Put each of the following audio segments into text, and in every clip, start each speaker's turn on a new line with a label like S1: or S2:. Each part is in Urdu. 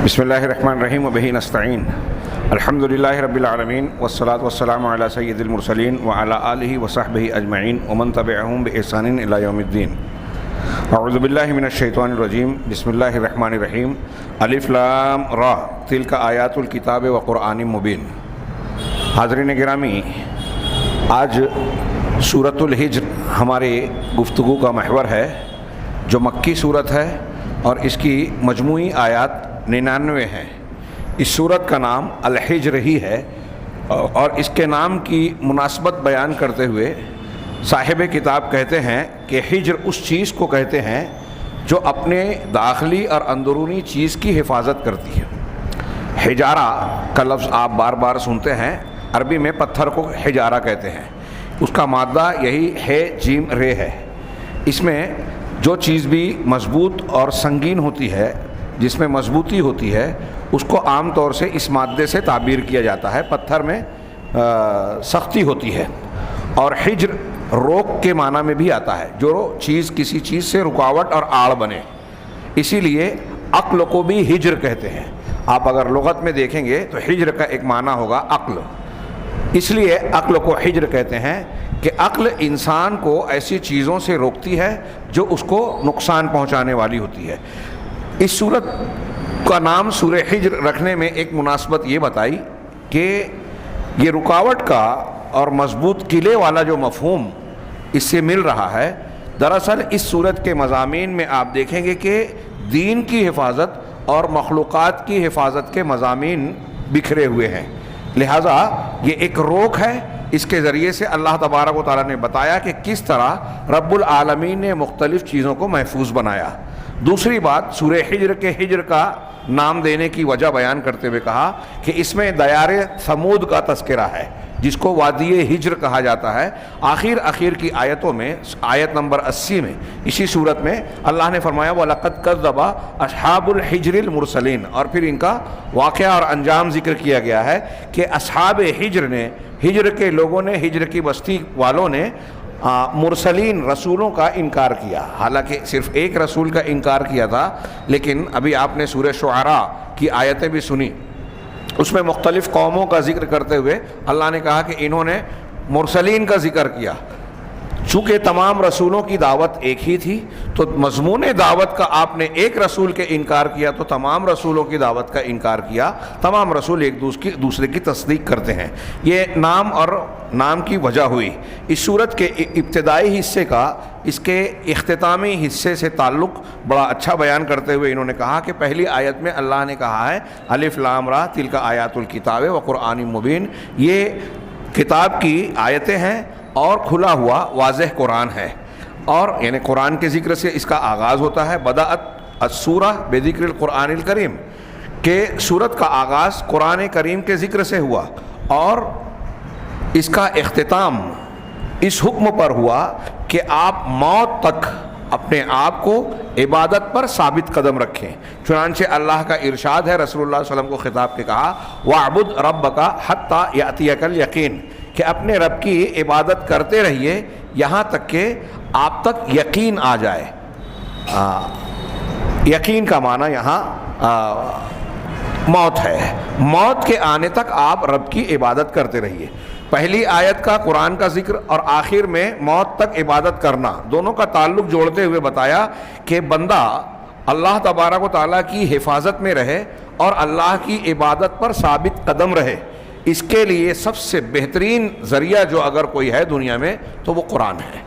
S1: بسم اللہ الرحمن الرحیم وبہ نستعین الحمد للہ رب العالمین والصلاة والسلام علی سید المرسلین وعلی آلہ وصحبہ اجمعین ومن تبعہم بإحسان الی یوم الدین۔ اعوذ باللہ من الشیطان الرجیم، بسم اللہ الرحمن الرحیم۔ الف لام را تلک آیات الکتاب وقرآن مبین۔ حاضرین گرامی، آج سورۃ الحجر ہمارے گفتگو کا محور ہے، جو مکی صورت ہے اور اس کی مجموعی آیات 99 ہیں۔ اس صورت کا نام الحجر ہی ہے، اور اس کے نام کی مناسبت بیان کرتے ہوئے صاحب کتاب کہتے ہیں کہ حجر اس چیز کو کہتے ہیں جو اپنے داخلی اور اندرونی چیز کی حفاظت کرتی ہے۔ حجارہ کا لفظ آپ بار بار سنتے ہیں، عربی میں پتھر کو حجارہ کہتے ہیں۔ اس کا مادہ یہی ہے جیم رے ہے۔ اس میں جو چیز بھی مضبوط اور سنگین ہوتی ہے، جس میں مضبوطی ہوتی ہے، اس کو عام طور سے اس مادے سے تعبیر کیا جاتا ہے۔ پتھر میں سختی ہوتی ہے۔ اور حجر روک کے معنی میں بھی آتا ہے، جو چیز کسی چیز سے رکاوٹ اور آڑ بنے، اسی لیے عقل کو بھی حجر کہتے ہیں۔ آپ اگر لغت میں دیکھیں گے تو حجر کا ایک معنی ہوگا عقل، اس لیے عقل کو حجر کہتے ہیں کہ عقل انسان کو ایسی چیزوں سے روکتی ہے جو اس کو نقصان پہنچانے والی ہوتی ہے۔ اس صورت کا نام سورہ حجر رکھنے میں ایک مناسبت یہ بتائی کہ یہ رکاوٹ کا اور مضبوط قلعے والا جو مفہوم اس سے مل رہا ہے، دراصل اس صورت کے مضامین میں آپ دیکھیں گے کہ دین کی حفاظت اور مخلوقات کی حفاظت کے مضامین بکھرے ہوئے ہیں۔ لہٰذا یہ ایک روک ہے، اس کے ذریعے سے اللہ تبارک و تعالیٰ نے بتایا کہ کس طرح رب العالمین نے مختلف چیزوں کو محفوظ بنایا۔ دوسری بات، سورہ حجر کے حجر کا نام دینے کی وجہ بیان کرتے ہوئے کہا کہ اس میں دیار ثمود کا تذکرہ ہے، جس کو وادی ہجر کہا جاتا ہے۔ آخر کی آیتوں میں، آیت نمبر 80 میں، اسی صورت میں اللہ نے فرمایا وَلَقَدْ كَذَّبَ أَصْحَابُ الْحِجْرِ الْمُرْسَلِينَ، اور پھر ان کا واقعہ اور انجام ذکر کیا گیا ہے کہ اصحاب ہجر نے، ہجر کے لوگوں نے، ہجر کی بستی والوں نے مرسلین رسولوں کا انکار کیا۔ حالانکہ صرف ایک رسول کا انکار کیا تھا، لیکن ابھی آپ نے سورہ شعراء کی آیتیں بھی سنی، اس میں مختلف قوموں کا ذکر کرتے ہوئے اللہ نے کہا کہ انہوں نے مرسلین کا ذکر کیا۔ چونکہ تمام رسولوں کی دعوت ایک ہی تھی، تو مضمون دعوت کا آپ نے ایک رسول کے انکار کیا تو تمام رسولوں کی دعوت کا انکار کیا۔ تمام رسول ایک دوسرے کی تصدیق کرتے ہیں۔ یہ نام اور نام کی وجہ ہوئی۔ اس صورت کے ابتدائی حصے کا اس کے اختتامی حصے سے تعلق بڑا اچھا بیان کرتے ہوئے انہوں نے کہا کہ پہلی آیت میں اللہ نے کہا ہے الف لام را تلک آیات الکتاب وقرآن مبین، یہ کتاب کی آیتیں ہیں اور کھلا ہوا واضح قرآن ہے، اور یعنی قرآن کے ذکر سے اس کا آغاز ہوتا ہے۔ بدأت السورہ بذکر القرآن الکریم، کہ سورت کا آغاز قرآن کریم کے ذکر سے ہوا، اور اس کا اختتام اس حکم پر ہوا کہ آپ موت تک اپنے آپ کو عبادت پر ثابت قدم رکھیں۔ چنانچہ اللہ کا ارشاد ہے، رسول اللہ صلی اللہ علیہ وسلم کو خطاب کے کہا وَاعْبُدْ رَبَّكَ حَتَّى يَأْتِيَكَ الْيَقِينُ، کہ اپنے رب کی عبادت کرتے رہیے یہاں تک کہ آپ تک یقین آ جائے۔ یقین کا معنی یہاں موت ہے۔ موت کے آنے تک آپ رب کی عبادت کرتے رہیے۔ پہلی آیت کا قرآن کا ذکر اور آخر میں موت تک عبادت کرنا، دونوں کا تعلق جوڑتے ہوئے بتایا کہ بندہ اللہ تبارک و تعالیٰ کی حفاظت میں رہے اور اللہ کی عبادت پر ثابت قدم رہے۔ اس کے لیے سب سے بہترین ذریعہ جو اگر کوئی ہے دنیا میں تو وہ قرآن ہے۔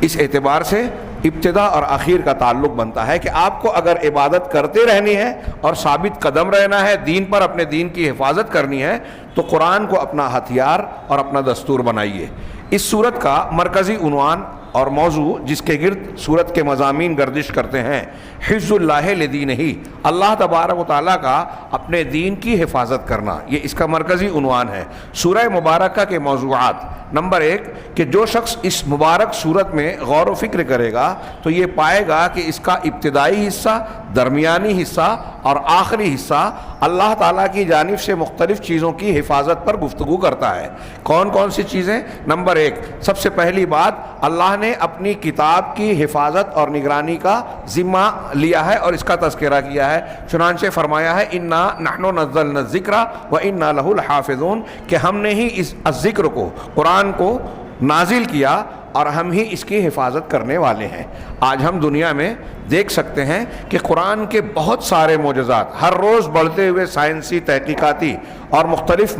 S1: اس اعتبار سے ابتدا اور آخر کا تعلق بنتا ہے کہ آپ کو اگر عبادت کرتے رہنی ہے اور ثابت قدم رہنا ہے، دین پر اپنے دین کی حفاظت کرنی ہے، تو قرآن کو اپنا ہتھیار اور اپنا دستور بنائیے۔ اس صورت کا مرکزی عنوان اور موضوع جس کے گرد صورت کے مضامین گردش کرتے ہیں، حفظ اللہ لدینہ، اللہ تبارک و تعالیٰ کا اپنے دین کی حفاظت کرنا، یہ اس کا مرکزی عنوان ہے۔ سورہ مبارکہ کے موضوعات، نمبر 1 کہ جو شخص اس مبارک صورت میں غور و فکر کرے گا تو یہ پائے گا کہ اس کا ابتدائی حصہ، درمیانی حصہ اور آخری حصہ اللہ تعالیٰ کی جانب سے مختلف چیزوں کی حفاظت پر گفتگو کرتا ہے۔ کون کون سی چیزیں؟ نمبر 1، سب سے پہلی بات، اللہ نے اپنی کتاب کی حفاظت اور نگرانی کا ذمہ لیا ہے اور اس کا تذکرہ کیا ہے. چنانچہ فرمایا ہے انا نحن نزلنا الذکر وانا لہ لحافظون کہ ہم نے ہی اس ذکر کو قرآن کو نازل کیا اور ہم ہی اس کی حفاظت کرنے والے ہیں. آج ہم دنیا میں دیکھ سکتے ہیں کہ قرآن کے بہت سارے معجزات ہر روز بڑھتے ہوئے سائنسی تحقیقاتی اور مختلف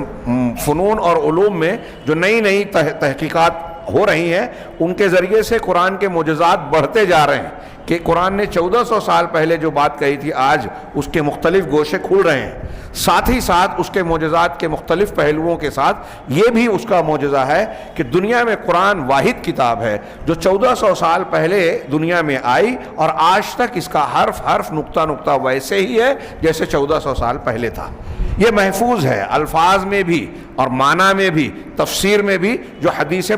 S1: فنون اور علوم میں جو نئی نئی تحقیقات ہو رہی ہیں ان کے ذریعے سے قرآن کے معجزات بڑھتے جا رہے ہیں کہ قرآن نے 1400 سال پہلے جو بات کہی تھی آج اس کے مختلف گوشے کھل رہے ہیں. ساتھ ہی ساتھ اس کے معجزات کے مختلف پہلوؤں کے ساتھ یہ بھی اس کا معجزہ ہے کہ دنیا میں قرآن واحد کتاب ہے جو 1400 سال پہلے دنیا میں آئی اور آج تک اس کا حرف حرف نقطہ نقطہ ویسے ہی ہے جیسے 1400 سال پہلے تھا. یہ محفوظ ہے الفاظ میں بھی اور معنی میں بھی تفسیر میں بھی جو حدیث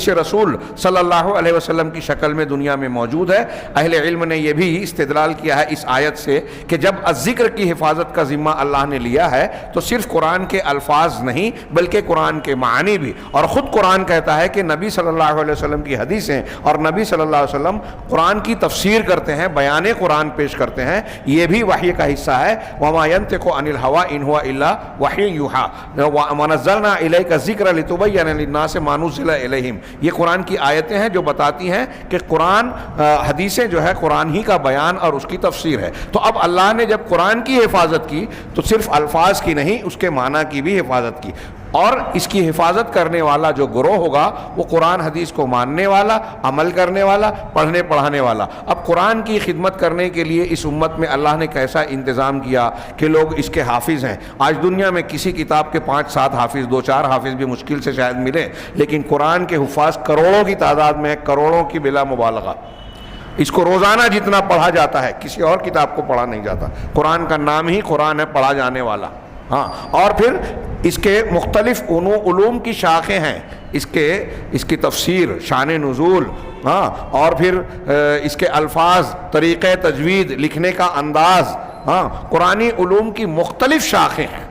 S1: رسول صلی اللہ علیہ وسلم کی شکل میں دنیا میں موجود ہے. اہل علم نے یہ بھی استدلال کیا ہے اس آیت سے کہ جب الذکر کی حفاظت کا ذمہ اللہ نے لیا ہے تو صرف قرآن کے الفاظ نہیں بلکہ قرآن کے معنی بھی. اور خود قرآن کہتا ہے کہ نبی صلی اللہ علیہ وسلم کی حدیثیں اور نبی صلی اللہ علیہ وسلم قرآن کی تفسیر کرتے ہیں بیان قرآن پیش کرتے ہیں. یہ بھی وحی کا حصہ ہے. وما ينطق عن الهوى ان هو الا وحی یوحى ونزلنا الیک الذکر لتبین للناس ما نزل الیہم. یہ قرآن کی آیتیں ہیں جو بتاتی ہیں کہ قرآن حدیثیں جو ہے قرآن ہی کا بیان اور اس کی تفسیر ہے. تو اب اللہ نے جب قرآن کی حفاظت کی تو صرف الفاظ کی نہیں اس کے معنی کی بھی حفاظت کی. اور اس کی حفاظت کرنے والا جو گروہ ہوگا وہ قرآن حدیث کو ماننے والا عمل کرنے والا پڑھنے پڑھانے والا. اب قرآن کی خدمت کرنے کے لیے اس امت میں اللہ نے کیسا انتظام کیا کہ لوگ اس کے حافظ ہیں. آج دنیا میں کسی کتاب کے 5-7 حافظ 2-4 حافظ بھی مشکل سے شاید ملے لیکن قرآن کے حفاظ کروڑوں کی تعداد میں کروڑوں کی بلا مبالغہ. اس کو روزانہ جتنا پڑھا جاتا ہے کسی اور کتاب کو پڑھا نہیں جاتا. قرآن کا نام ہی قرآن ہے پڑھا جانے والا. ہاں اور پھر اس کے مختلف علوم کی شاخیں ہیں. اس کی تفسیر شان نزول ہاں اور پھر اس کے الفاظ طریقے تجوید لکھنے کا انداز ہاں قرآنی علوم کی مختلف شاخیں ہیں.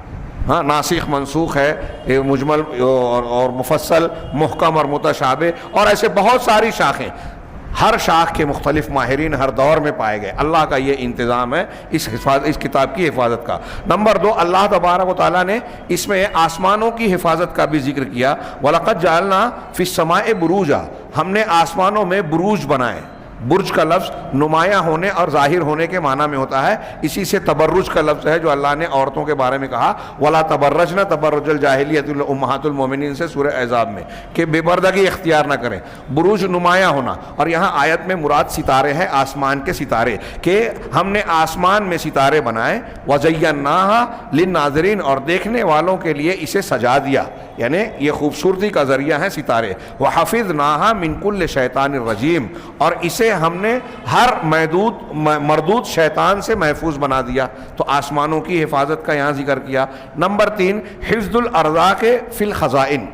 S1: ہاں ناسخ منسوخ ہے مجمل اور مفصل محکم اور متشابہ اور ایسے بہت ساری شاخیں. ہر شاخ کے مختلف ماہرین ہر دور میں پائے گئے. اللہ کا یہ انتظام ہے اس کتاب کی حفاظت کا. نمبر 2 اللہ تبارک و تعالیٰ نے اس میں آسمانوں کی حفاظت کا بھی ذکر کیا. وَلَقَدْ جَعَلْنَا فِي السَّمَاءِ بُرُوجًا ہم نے آسمانوں میں بروج بنائے. برج کا لفظ نمایاں ہونے اور ظاہر ہونے کے معنی میں ہوتا ہے. اسی سے تبرج کا لفظ ہے جو اللہ نے عورتوں کے بارے میں کہا وَلَا تَبَرَّجْنَ تَبَرُّجَ الْجَاهِلِيَّةِ الْأُمَّهَاتُ الْمُؤْمِنِينَ سے سورہ احزاب میں کہ بے پردگی اختیار نہ کریں. بروج نمایاں ہونا اور یہاں آیت میں مراد ستارے ہیں آسمان کے ستارے کہ ہم نے آسمان میں ستارے بنائے. وَزَيَّنَّاهَا لِلنَّاظِرِينَ اور دیکھنے والوں کے لیے اسے سجا دیا یعنی یہ خوبصورتی کا ذریعہ ہیں ستارے. وَحَفِظْنَاهَا مِنْ كُلِّ شَيْطَانٍ رَجِيمٍ اور اسے ہم نے ہر مردود شیطان سے محفوظ بنا دیا. تو آسمانوں کی حفاظت کا یہاں ذکر کیا. نمبر 3 حفظ الارزاق فی الخزائن.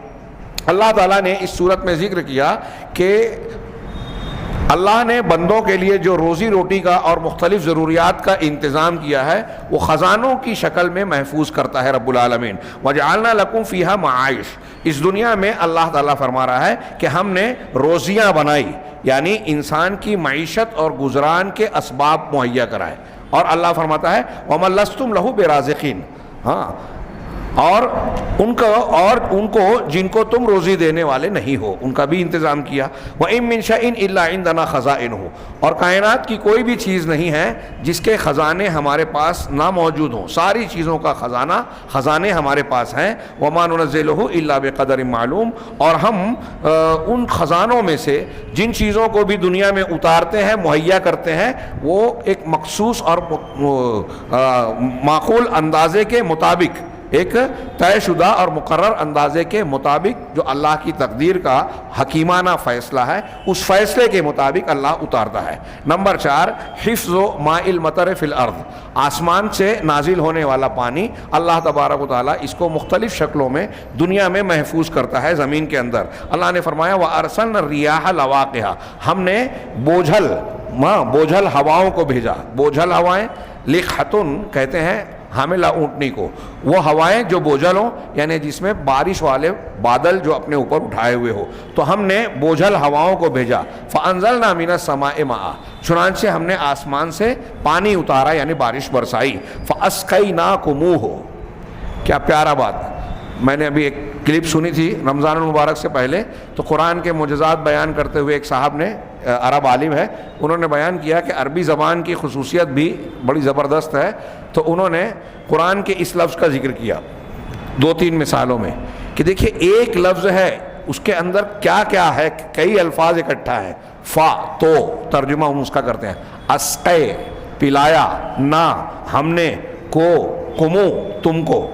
S1: اللہ تعالیٰ نے اس صورت میں ذکر کیا کہ اللہ نے بندوں کے لیے جو روزی روٹی کا اور مختلف ضروریات کا انتظام کیا ہے وہ خزانوں کی شکل میں محفوظ کرتا ہے رب العالمین. وَجَعَلْنَا لَكُمْ فِيهَا مَعَائِشَ اس دنیا میں اللہ تعالیٰ فرما رہا ہے کہ ہم نے روزیاں بنائی یعنی انسان کی معیشت اور گزران کے اسباب مہیا کرائے. اور اللہ فرماتا ہے وَمَا لَسْتُمْ لَهُ بِرَازِقِينَ ہاں اور ان کو جن کو تم روزی دینے والے نہیں ہو ان کا بھی انتظام کیا. وَإِن مِّن شَيْءٍ إِلَّا عِندَنَا خَزَائِنُهُ اور کائنات کی کوئی بھی چیز نہیں ہے جس کے خزانے ہمارے پاس نہ موجود ہوں. ساری چیزوں کا خزانے ہمارے پاس ہیں. وَمَا نُنَزِّلُهُ إِلَّا بِقَدَرٍ مَعْلُومٍ اور ہم ان خزانوں میں سے جن چیزوں کو بھی دنیا میں اتارتے ہیں مہیا کرتے ہیں وہ ایک مخصوص اور معقول اندازے کے مطابق ایک طے شدہ اور مقرر اندازے کے مطابق جو اللہ کی تقدیر کا حکیمانہ فیصلہ ہے اس فیصلے کے مطابق اللہ اتارتا ہے. نمبر 4 حفظ ماء المطر فی الارض آسمان سے نازل ہونے والا پانی اللہ تبارک و تعالیٰ اس کو مختلف شکلوں میں دنیا میں محفوظ کرتا ہے زمین کے اندر. اللہ نے فرمایا وَأَرْسَلْنَا الرِّيَاحَ لَوَاقِحَ ہم نے بوجھل ہواؤں کو بھیجا. بوجھل ہوائیں لِقْحَةٌ کہتے ہیں حاملہ اونٹنی کو، وہ ہوائیں جو بوجھل ہوں، یعنی جس میں بارش والے بادل جو اپنے اوپر اٹھائے ہوئے ہو، تو ہم نے بوجھل ہواؤں کو بھیجا، فَأَنزَلْنَا مِنَ السَّمَاءِ مَاءً، چنانچہ ہم نے آسمان سے پانی اتارا یعنی بارش برسائی، فَأَسْقَيْنَاكُمُوهُ، کیا پیارا بات. میں نے ابھی ایک کلپ سنی تھی رمضان المبارک سے پہلے، تو قرآن کے معجزات بیان کرتے ہوئے ایک صاحب نے، عرب عالم ہے، انہوں نے بیان کیا کہ عربی زبان کی خصوصیت بھی بڑی زبردست ہے. تو انہوں نے قرآن کے اس لفظ کا ذکر کیا 2-3 مثالوں میں کہ دیکھیے ایک لفظ ہے اس کے اندر کیا کیا ہے، کئی الفاظ اکٹھا ہیں. فا تو ترجمہ ہم اس کا کرتے ہیں، اسقے پلایا، نا ہم نے، کو کمو تم کو،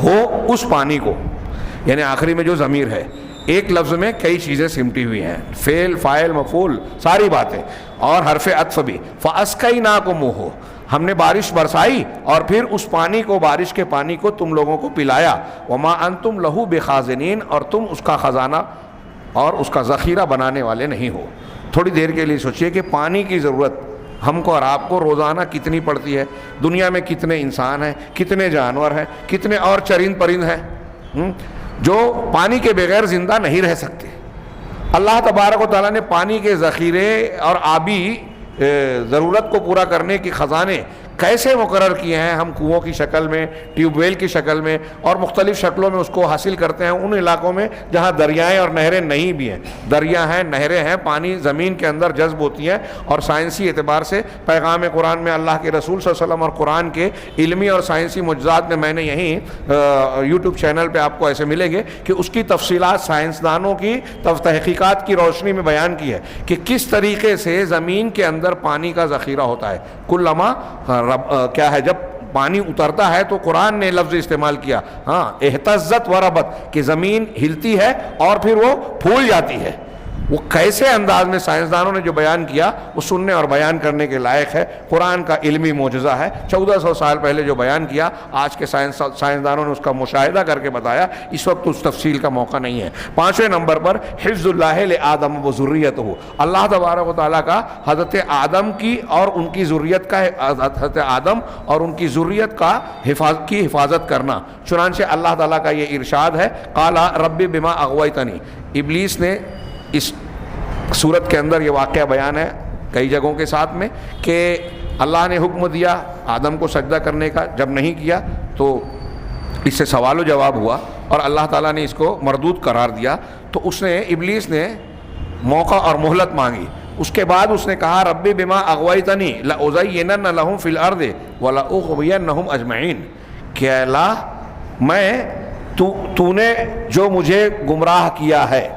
S1: ہو اس پانی کو، یعنی آخری میں جو ضمیر ہے ایک لفظ میں کئی چیزیں سمٹی ہوئی ہیں، فعل فاعل مفعول ساری باتیں، اور حرف عطف بھی. فَأَسْقَيْنَاكُمُوهُ، ہم نے بارش برسائی اور پھر اس پانی کو، بارش کے پانی کو تم لوگوں کو پلایا. وَمَا أَنْتُمْ لَهُ بِخَازِنِينَ، اور تم اس کا خزانہ اور اس کا ذخیرہ بنانے والے نہیں ہو. تھوڑی دیر کے لیے سوچئے کہ پانی کی ضرورت ہم کو اور آپ کو روزانہ کتنی پڑتی ہے. دنیا میں کتنے انسان ہیں، کتنے جانور ہیں، کتنے اور چرند پرند ہیں جو پانی کے بغیر زندہ نہیں رہ سکتے. اللہ تبارک و تعالیٰ نے پانی کے ذخیرے اور آبی ضرورت کو پورا کرنے کی خزانے کیسے مقرر کیے ہیں. ہم کنووں کی شکل میں، ٹیوب ویل کی شکل میں اور مختلف شکلوں میں اس کو حاصل کرتے ہیں ان علاقوں میں جہاں دریائیں اور نہریں نہیں بھی ہیں. دریا ہیں، نہریں ہیں، پانی زمین کے اندر جذب ہوتی ہیں. اور سائنسی اعتبار سے پیغام قرآن میں اللہ کے رسول صلی اللہ علیہ وسلم اور قرآن کے علمی اور سائنسی معجزات میں نے یہیں یوٹیوب چینل پہ آپ کو ایسے ملیں گے کہ اس کی تفصیلات سائنسدانوں کی تحقیقات کی روشنی میں بیان کی ہے کہ کس طریقے سے زمین کے اندر پانی کا ذخیرہ ہوتا ہے. کلما کیا ہے، جب پانی اترتا ہے تو قرآن نے لفظ استعمال کیا، ہاں اہتزت وربت، کہ زمین ہلتی ہے اور پھر وہ پھول جاتی ہے. وہ کیسے انداز میں سائنسدانوں نے جو بیان کیا وہ سننے اور بیان کرنے کے لائق ہے. قرآن کا علمی معجزہ ہے. 1400 سال پہلے جو بیان کیا آج کے سائنسدانوں نے اس کا مشاہدہ کر کے بتایا. اس وقت اس تفصیل کا موقع نہیں ہے. 5ویں نمبر پر حفظ اللہ لآدم و ذریتہ، اللہ تبارک و تعالیٰ کا حضرت آدم کی اور ان کی ذریت کا، حضرت آدم اور ان کی ذریت کا حفاظت کرنا. چنانچہ اللہ تعالیٰ کا یہ ارشاد ہے، قال رب بما اغویتنی. ابلیس نے اس صورت کے اندر یہ واقعہ بیان ہے کئی جگہوں کے ساتھ میں کہ اللہ نے حکم دیا آدم کو سجدہ کرنے کا، جب نہیں کیا تو اس سے سوال و جواب ہوا اور اللہ تعالیٰ نے اس کو مردود قرار دیا. تو ابلیس نے موقع اور مہلت مانگی. اس کے بعد اس نے کہا ربی بما اغویتنی لأزینن لہم فی الارض ولأغوینہم اجمعین، کہ اللہ تو نے جو مجھے گمراہ کیا ہے.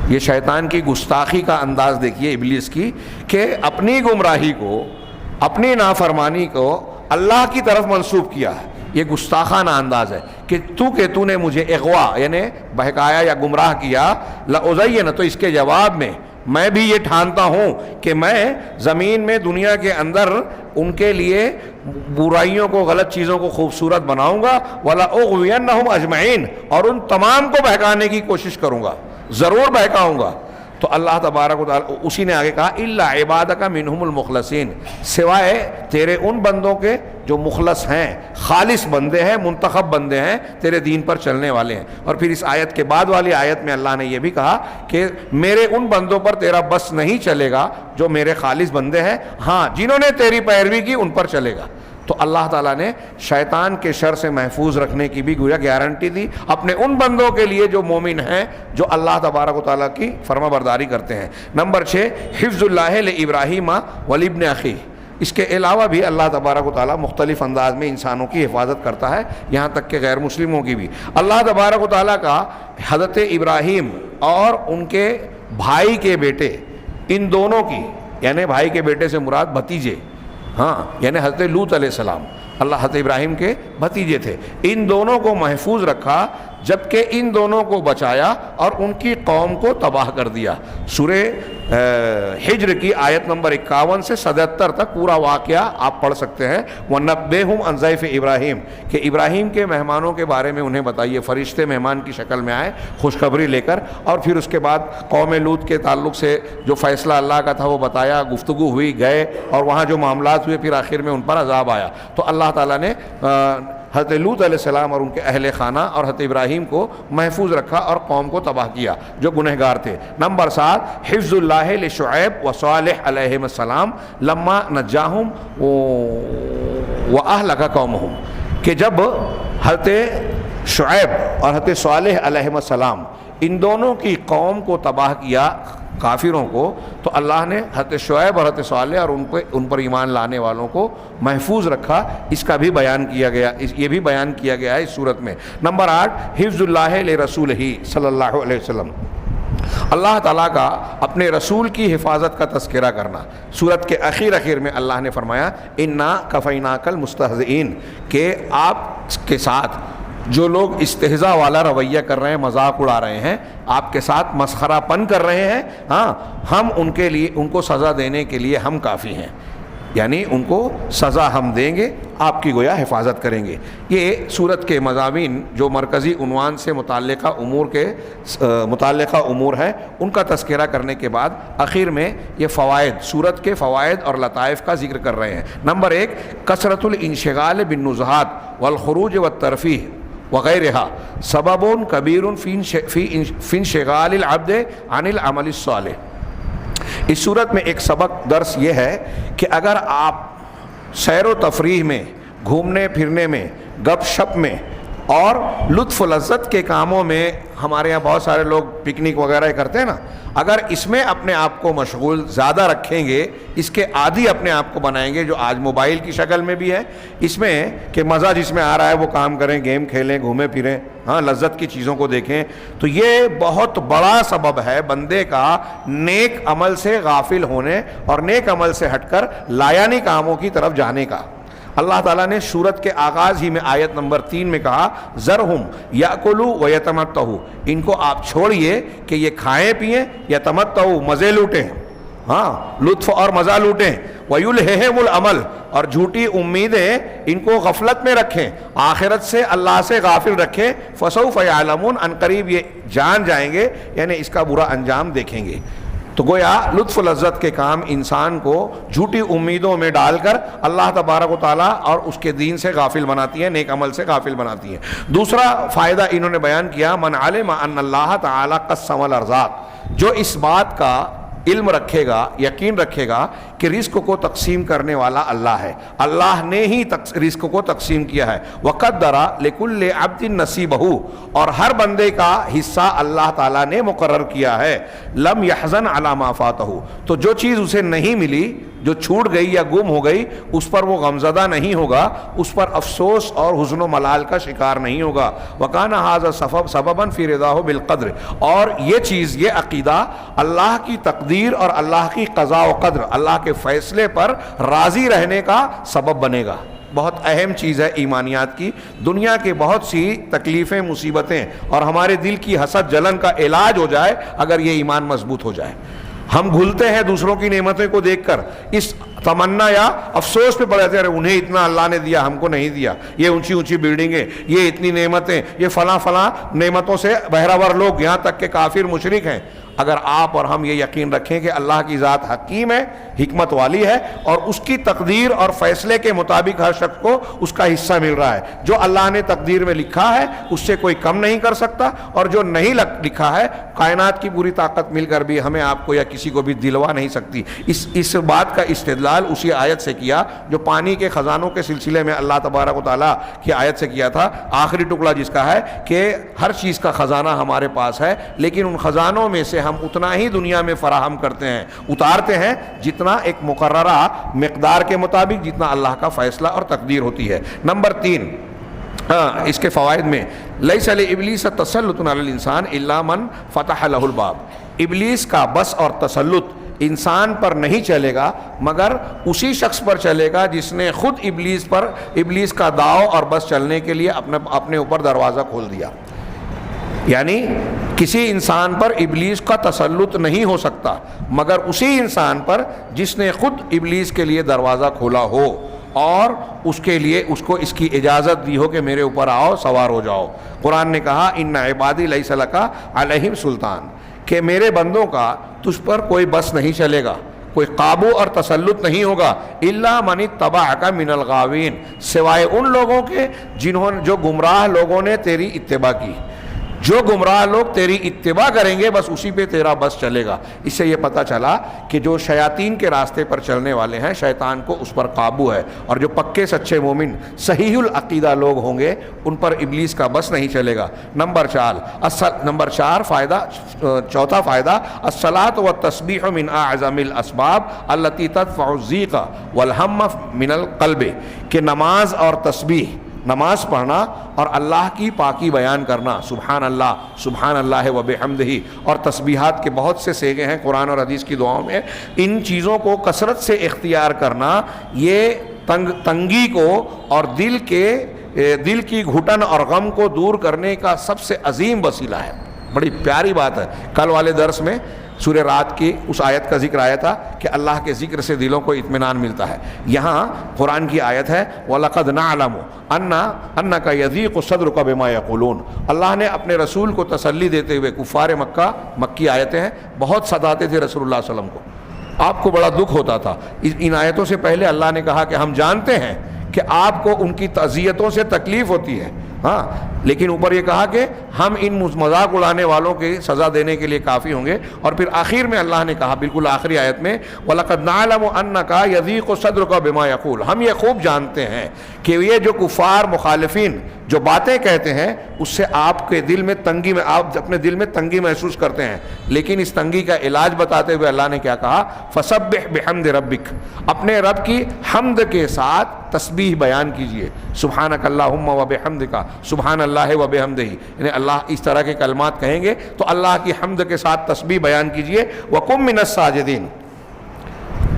S1: یہ شیطان کی گستاخی کا انداز دیکھیے ابلیس کی، کہ اپنی گمراہی کو، اپنی نافرمانی کو اللہ کی طرف منسوب کیا ہے. یہ گستاخانہ انداز ہے کہ تو نے مجھے اغوا یعنی بہکایا یا گمراہ کیا. لأزین، تو اس کے جواب میں بھی یہ ٹھانتا ہوں کہ میں زمین میں دنیا کے اندر ان کے لیے برائیوں کو، غلط چیزوں کو خوبصورت بناؤں گا. وَلَأُغْوِيَنَّهُمْ أَجْمَعِينَ، اور ان تمام کو بہکانے کی کوشش کروں گا، ضرور بہکاؤں گا. تو اللہ تبارک و تعالیٰ اسی نے آگے کہا اِلَّا عِبَادَكَ مِنْهُمُ الْمُخْلَصِينَ، سوائے تیرے ان بندوں کے جو مخلص ہیں، خالص بندے ہیں، منتخب بندے ہیں، تیرے دین پر چلنے والے ہیں. اور پھر اس آیت کے بعد والی آیت میں اللہ نے یہ بھی کہا کہ میرے ان بندوں پر تیرا بس نہیں چلے گا جو میرے خالص بندے ہیں، ہاں جنہوں نے تیری پیروی کی ان پر چلے گا. تو اللہ تعالیٰ نے شیطان کے شر سے محفوظ رکھنے کی بھی گویا گارنٹی دی اپنے ان بندوں کے لیے جو مومن ہیں، جو اللہ تبارک و تعالیٰ کی فرما برداری کرتے ہیں. نمبر 6 حفظ اللہ لابراہیم ولابن اخیہ. اس کے علاوہ بھی اللہ تبارک و تعالیٰ مختلف انداز میں انسانوں کی حفاظت کرتا ہے، یہاں تک کہ غیر مسلموں کی بھی. اللہ تبارک و تعالیٰ کا حضرت ابراہیم اور ان کے بھائی کے بیٹے، ان دونوں کی، یعنی بھائی کے بیٹے سے مراد بھتیجے، ہاں یعنی حضرت لوط علیہ السلام اللہ حضرت ابراہیم کے بھتیجے تھے، ان دونوں کو محفوظ رکھا، جبکہ ان دونوں کو بچایا اور ان کی قوم کو تباہ کر دیا. سورہ ہجر کی آیت نمبر 51 سے 77 تک پورا واقعہ آپ پڑھ سکتے ہیں. وَنَبِّئْهُمْ عَنْ ضَيْفِ ابراہیم، کہ ابراہیم کے مہمانوں کے بارے میں انہیں بتائیے. فرشتے مہمان کی شکل میں آئے خوشخبری لے کر، اور پھر اس کے بعد قوم لوط کے تعلق سے جو فیصلہ اللہ کا تھا وہ بتایا، گفتگو ہوئی، گئے، اور وہاں جو معاملات ہوئے پھر آخر میں ان پر عذاب آیا. تو اللہ تعالیٰ نے حضرت لوط علیہ السلام اور ان کے اہل خانہ اور حضرت ابراہیم کو محفوظ رکھا اور قوم کو تباہ کیا جو گنہگار تھے. نمبر 7 حفظ اللہ لشعیب و صالح علیہ السلام لما نجاہم و اہلک قومہم، کہ جب حضرت شعیب اور حضرت صالح علیہ السلام ان دونوں کی قوم کو تباہ کیا، کافروں کو، تو اللہ نے حضرت شعیب اور حضرت صالح اور ان پر ایمان لانے والوں کو محفوظ رکھا. اس کا بھی بیان کیا گیا، یہ بھی بیان کیا گیا ہے اس صورت میں. نمبر 8 حفظ اللہ لرسولہ صلی اللہ علیہ وسلم، اللہ تعالیٰ کا اپنے رسول کی حفاظت کا تذکرہ کرنا. سورت کے اخیر میں اللہ نے فرمایا انا کفیناک المستہزئین، کہ آپ کے ساتھ جو لوگ استہزاء والا رویہ کر رہے ہیں، مذاق اڑا رہے ہیں، آپ کے ساتھ مسخرہ پن کر رہے ہیں، ہاں ہم ان کو سزا دینے کے لیے ہم کافی ہیں. یعنی ان کو سزا ہم دیں گے، آپ کی گویا حفاظت کریں گے. یہ سورت کے مضامین جو مرکزی عنوان سے متعلقہ امور ہیں ان کا تذکرہ کرنے کے بعد آخر میں یہ فوائد، سورت کے فوائد اور لطائف کا ذکر کر رہے ہیں. نمبر 1 کثرت الانشغال بالنزہات والخروج والترفیہ وغیرہ سبب کبیر فی انشغال العبد عن العمل الصالح. اس صورت میں ایک سبق درس یہ ہے کہ اگر آپ سیر و تفریح میں، گھومنے پھرنے میں، گپ شپ میں اور لطف و لذت کے کاموں میں، ہمارے یہاں بہت سارے لوگ پکنک وغیرہ کرتے ہیں نا، اگر اس میں اپنے آپ کو مشغول زیادہ رکھیں گے، اس کے عادی اپنے آپ کو بنائیں گے، جو آج موبائل کی شکل میں بھی ہے، اس میں کہ مزہ جس میں آ رہا ہے وہ کام کریں، گیم کھیلیں، گھومیں پھریں، ہاں لذت کی چیزوں کو دیکھیں، تو یہ بہت بڑا سبب ہے بندے کا نیک عمل سے غافل ہونے اور نیک عمل سے ہٹ کر لایانی کاموں کی طرف جانے کا. اللہ تعالیٰ نے سورت کے آغاز ہی میں آیت نمبر 3 میں کہا ذرہم یاکلوا ویتمتعوا، ان کو آپ چھوڑیے کہ یہ کھائیں پئیں، یتمتعوا مزے لوٹیں، ہاں لطف اور مزہ لوٹیں، ویلہہم العمل اور جھوٹی امیدیں ان کو غفلت میں رکھیں، آخرت سے اللہ سے غافل رکھیں، فسوف یعلمون ان قریب یہ جان جائیں گے، یعنی اس کا برا انجام دیکھیں گے. تو گویا لطف و لذت کے کام انسان کو جھوٹی امیدوں میں ڈال کر اللہ تبارک و تعالیٰ اور اس کے دین سے غافل بناتی ہیں، نیک عمل سے غافل بناتی ہیں. دوسرا فائدہ انہوں نے بیان کیا من علم ان اللہ تعالیٰ قسم الارزاق، جو اس بات کا علم رکھے گا، یقین رکھے گا کہ رزق کو تقسیم کرنے والا اللہ ہے، اللہ نے ہی رزق کو تقسیم کیا ہے. وقدر لکل عبد نصیبہ، اور ہر بندے کا حصہ اللہ تعالیٰ نے مقرر کیا ہے. لم یحزن علی ما فاتہ، تو جو چیز اسے نہیں ملی، جو چھوٹ گئی یا گم ہو گئی، اس پر وہ غمزدہ نہیں ہوگا، اس پر افسوس اور حزن و ملال کا شکار نہیں ہوگا. وکان ھذا سببا فی رضاہ بالقدر، اور یہ چیز، یہ عقیدہ اللہ کی تقدیر اور اللہ کی قضاء و قدر، اللہ کے فیصلے پر راضی رہنے کا سبب بنے گا. بہت اہم چیز ہے ایمانیات کی. دنیا کے بہت سی تکلیفیں، مصیبتیں اور ہمارے دل کی حسد جلن کا علاج ہو جائے اگر یہ ایمان مضبوط ہو جائے. ہم بھولتے ہیں دوسروں کی نعمتوں کو دیکھ کر، اس تمنا یا افسوس پہ پڑ جاتے ہیں، انہیں اتنا اللہ نے دیا ہم کو نہیں دیا، یہ اونچی اونچی بلڈنگیں، یہ اتنی نعمتیں، یہ فلاں فلاں نعمتوں سے بہراور لوگ، یہاں تک کہ کافر مشرک ہیں. اگر آپ اور ہم یہ یقین رکھیں کہ اللہ کی ذات حکیم ہے، حکمت والی ہے، اور اس کی تقدیر اور فیصلے کے مطابق ہر شخص کو اس کا حصہ مل رہا ہے. جو اللہ نے تقدیر میں لکھا ہے اس سے کوئی کم نہیں کر سکتا، اور جو نہیں لکھا ہے کائنات کی پوری طاقت مل کر بھی ہمیں، آپ کو یا کسی کو بھی دلوا نہیں سکتی. اس بات کا استدلال اسی آیت سے کیا جو پانی کے خزانوں کے سلسلے میں اللہ تبارک و تعالیٰ کی آیت سے کیا تھا، آخری ٹکڑا جس کا ہے کہ ہر چیز کا خزانہ ہمارے پاس ہے، لیکن ان خزانوں میں سے ہم اتنا ہی دنیا میں فراہم کرتے ہیں، اتارتے ہیں جتنا ایک مقررہ مقدار کے مطابق، جتنا اللہ کا فیصلہ اور تقدیر ہوتی ہے. نمبر 3 اس کے فوائد میں لیس لابلیس تسلط علی الانسان الا من فتح له الباب، ابلیس کا بس اور تسلط انسان پر نہیں چلے گا مگر اسی شخص پر چلے گا جس نے خود ابلیس کا داؤ اور بس چلنے کے لیے اپنے اوپر دروازہ کھول دیا. یعنی کسی انسان پر ابلیس کا تسلط نہیں ہو سکتا مگر اسی انسان پر جس نے خود ابلیس کے لیے دروازہ کھولا ہو اور اس کے لیے اس کو اس کی اجازت دی ہو کہ میرے اوپر آؤ، سوار ہو جاؤ۔ قرآن نے کہا ان عبادی لیس لک علیہم سلطان، کہ میرے بندوں کا تجھ پر کوئی بس نہیں چلے گا، کوئی قابو اور تسلط نہیں ہوگا، الا من اتبعک من الغاوین، سوائے ان لوگوں کے جو گمراہ لوگوں نے تیری اتباع کی۔ جو گمراہ لوگ تیری اتباع کریں گے بس اسی پہ تیرا بس چلے گا۔ اس سے یہ پتہ چلا کہ جو شیاطین کے راستے پر چلنے والے ہیں شیطان کو اس پر قابو ہے، اور جو پکے سچے مومن صحیح العقیدہ لوگ ہوں گے ان پر ابلیس کا بس نہیں چلے گا۔ نمبر 4 فائدہ، چوتھا فائدہ، الصلاۃ والتسبیح من اعظم الاسباب التي تدفع الضیق والہم من القلب، کہ نماز اور تسبیح، نماز پڑھنا اور اللہ کی پاکی بیان کرنا، سبحان اللہ و بحمدہ، اور تسبیحات کے بہت سے صیغے ہیں قرآن اور حدیث کی دعاؤں میں، ان چیزوں کو کثرت سے اختیار کرنا یہ تنگی کو اور دل کی گھٹن اور غم کو دور کرنے کا سب سے عظیم وسیلہ ہے۔ بڑی پیاری بات ہے۔ کل والے درس میں سورہ رات کی اس آیت کا ذکر آیا تھا کہ اللہ کے ذکر سے دلوں کو اطمینان ملتا ہے۔ یہاں قرآن کی آیت ہے وَلَقَدْ نَعْلَمُ أَنَّكَ يَضِيقُ صَدْرُكَ بِمَا يَقُولُونَ، اللہ نے اپنے رسول کو تسلی دیتے ہوئے، کفار مکہ، مکی آیتیں ہیں، بہت ستاتے تھے رسول اللہ صلی اللہ علیہ وسلم کو، آپ کو بڑا دکھ ہوتا تھا۔ ان آیتوں سے پہلے اللہ نے کہا کہ ہم جانتے ہیں کہ آپ کو ان کی تعزیتوں سے تکلیف ہوتی ہے، ہاں، لیکن اوپر یہ کہا کہ ہم ان مذاق اڑانے والوں کی سزا دینے کے لیے کافی ہوں گے۔ اور پھر آخر میں اللہ نے کہا بالکل آخری آیت میں وَلَقَدْ نَعْلَمُ أَنَّكَ يَضِيقُ صَدْرُكَ بِمَا يَقُولُ، ہم یہ خوب جانتے ہیں کہ یہ جو کفار مخالفین جو باتیں کہتے ہیں اس سے آپ کے دل میں تنگی میں، آپ اپنے دل میں تنگی محسوس کرتے ہیں، لیکن اس تنگی کا علاج بتاتے ہوئے اللہ نے کیا کہا فَسَبِّحْ بِحَمْدِ رَبِّكَ، اپنے رب کی حمد کے ساتھ تسبیح بیان کیجئے، سبحانک اللہم و بحمدک، سبحان اللہ و بحمدہ، یعنی اللہ اس طرح کے کلمات کہیں گے تو اللہ کی حمد کے ساتھ تسبیح بیان کیجئے، وَقُم مِّنَ السَّاجِدِينَ،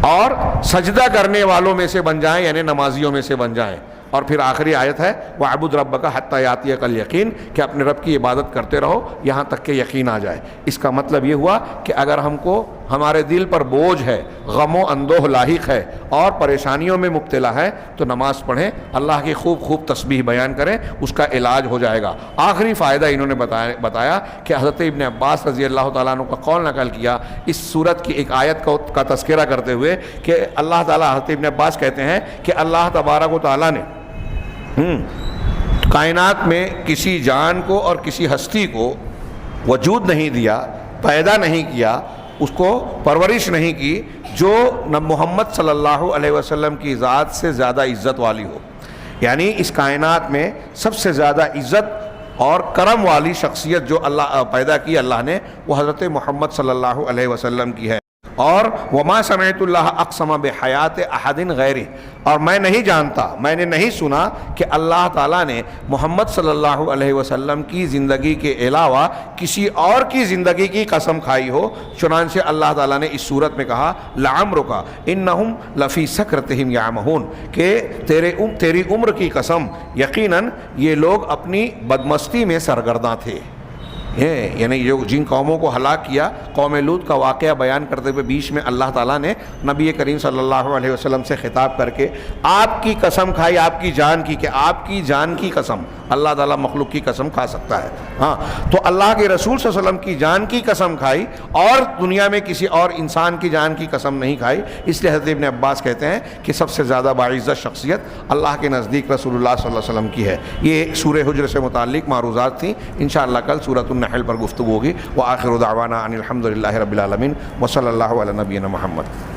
S1: اور سجدہ کرنے والوں میں سے بن جائیں، یعنی نمازیوں میں سے بن جائیں۔ اور پھر آخری آیت ہے وَاعْبُدْ رَبَّكَ حَتَّى يَأْتِيَكَ الْيَقِينُ، کہ اپنے رب کی عبادت کرتے رہو یہاں تک کہ یقین آ جائے۔ اس کا مطلب یہ ہوا کہ اگر ہم کو ہمارے دل پر بوجھ ہے، غم و اندوہ لاحق ہے اور پریشانیوں میں مبتلا ہے تو نماز پڑھیں، اللہ کی خوب تسبیح بیان کریں، اس کا علاج ہو جائے گا۔ آخری فائدہ انہوں نے بتایا کہ حضرت ابن عباس رضی اللہ تعالیٰ عنہ کا قول نقل کیا اس سورت کی ایک آیت کا تذکرہ کرتے ہوئے کہ اللہ تعالیٰ، حضرت ابن عباس کہتے ہیں کہ اللہ تبارک و تعالیٰ نے کائنات میں کسی جان کو اور کسی ہستی کو وجود نہیں دیا، پیدا نہیں کیا، اس کو پرورش نہیں کی جو محمد صلی اللہ علیہ وسلم کی ذات سے زیادہ عزت والی ہو۔ یعنی اس کائنات میں سب سے زیادہ عزت اور کرم والی شخصیت جو اللہ پیدا کی اللہ نے، وہ حضرت محمد صلی اللہ علیہ وسلم کی ہے۔ اور وما سمعت اللہ اقسم بحیات احد غیرہ، اور میں نہیں جانتا، میں نے نہیں سنا کہ اللہ تعالیٰ نے محمد صلی اللہ علیہ وسلم کی زندگی کے علاوہ کسی اور کی زندگی کی قسم کھائی ہو۔ چنانچہ اللہ تعالیٰ نے اس صورت میں کہا لعمرک انہم لفی سکرتہم یعمہون، کہ تیری عمر کی قسم، یقیناً یہ لوگ اپنی بدمستی میں سرگرداں تھے۔ یعنی جن قوموں کو ہلاک کیا، قوم لوط کا واقعہ بیان کرتے ہوئے بیچ میں اللہ تعالیٰ نے نبی کریم صلی اللہ علیہ وسلم سے خطاب کر کے آپ کی قسم کھائی، آپ کی جان کی، کہ آپ کی جان کی قسم، اللہ تعالیٰ مخلوق کی قسم کھا سکتا ہے، ہاں، تو اللہ کے رسول صلی اللہ علیہ وسلم کی جان کی قسم کھائی اور دنیا میں کسی اور انسان کی جان کی قسم نہیں کھائی۔ اس لیے حضرت ابن عباس کہتے ہیں کہ سب سے زیادہ باعزت شخصیت اللہ کے نزدیک رسول اللہ صلی اللہ علیہ وسلم کی ہے۔ یہ سورہ حجر سے متعلق معروضات تھیں، انشاءاللہ کل سورۃ النحل پر گفتگو ہوگی۔ وآخر دعوانا ان الحمد للہ رب العالمین وصلی اللہ علی نبینا محمد۔